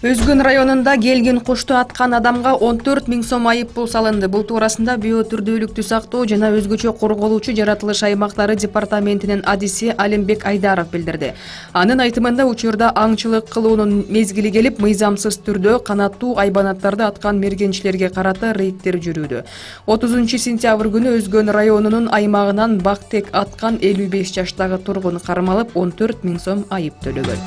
Өзгөн районунда келген кушту аткан адамга 14 000 сом айып пул салынды. Бул туурасында биотүрдүүлүктү сактоо жана өзгөчө корголуучу жаратылыш аймактары департаментинин адиси Алимбек Айдаров билдирди. Анын айтымында учурда аңчылык кылуунун мезгили келип, мыйзамсыз түрдө канаттуу айбанаттарды аткан мергенчилерге карата рейдтер жүрүүдө. 30 сентябрь күнү Өзгөн районунун аймагынан бактек аткан 55 жаштагы тургун кармалып 14 000 сом айып төлөгөн.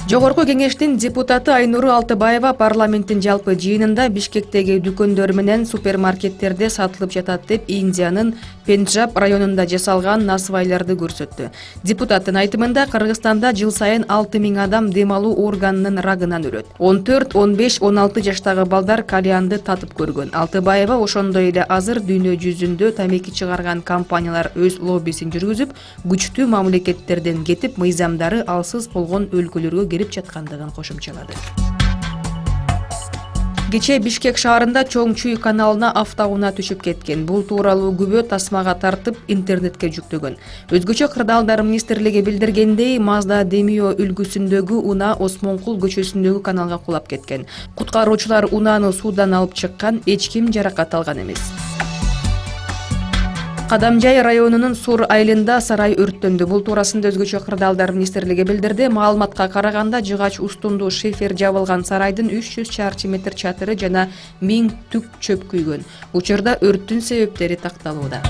Жогорку кеңештин депутаты Айнуру Алтыбаева парламенттин жалпы жыйынында Бишкектеги дүкөндөр менен супермаркеттерде сатылып жатат деп Индиянын Пенджаб районунда жасалган насыбайларды көрсөттү. Депутаттын айтымында Кыргызстанда жыл сайын 6 000 адам дем алуу органынын рагынан өлөт. 14, 15, 16 жаштагы балдар кальянды татып көргөн. Алтыбаева ошондой эле азыр дүйнө жүзүндө тамеки чыгарган компаниялар өз лоббисин жүргүзүп, күчтүү мамлекеттерден кетип, мыйзамдары алсыз болгон өлкөлөргө кирип жаткандыгын кошумчалады. Кечээ Бишкек шаарында Чоң Чуй каналына автоунаа түшүп кеткен. Бул тууралуу күбө тасмага тартып интернетке жүктөгөн. Өзгөчө кырдаалдар министрлиги билдиргендей, Мазда Демио үлгүсүндөгү унаа Осмонкул көчөсүндөгү каналга кулап кеткен. Куткаруучулар унааны суудан алып чыккан, эч ким жаракат алган эмес. Кадамжай районунун Сур айылында сарай өрттөндү. Бул туурасында өзгөчө кырдаалдар министрлиги билдирди. Маалыматка караганда, жыгач устунду шифер жабылган сарайдын 300 чарчы метр чатыры жана 1000 түк чөп күйгөн. Учурда өрттүн себептери такталууда.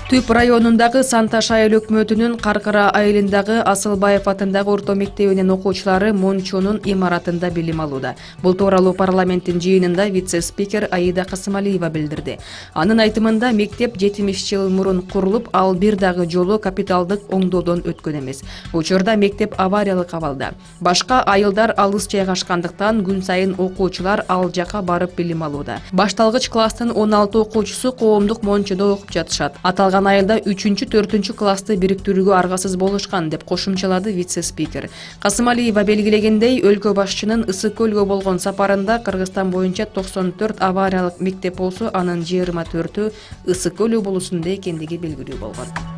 Түп районундагы Санташ айыл өкмөтүнүн Каркыра айылындагы Асылбаев атындагы орто мектебинин окуучулары Мончонун имаратында билим алууда. Бул тууралуу парламенттин жыйынында вице-спикер Аида Касымалиева билдирди. Анын айтымында мектеп 70 жыл мурун курулуп, ал бир дагы жолу капиталдык оңдоодон өткөн эмес. Учурда мектеп авариялык абалда. Башка айылдар алыс жайгашкандыктан күн сайын окуучулар ал жака барып билим алууда. Башталгыч класстын 16 окуучусу коомдук Мончодо окуп жатышат. Аталган айылда 3-4 классты бириктирүүгө аргасыз болушкан деп кошумчалады вице-спикер. Касымалиева белгилегендей, өлкө башчынын Ысык көлгө болгон сапарында Кыргызстан боюнча 94 авариялык мектеп болсо, анын 24-ü Ысык көл облусунда экендиги белгилүү болгон.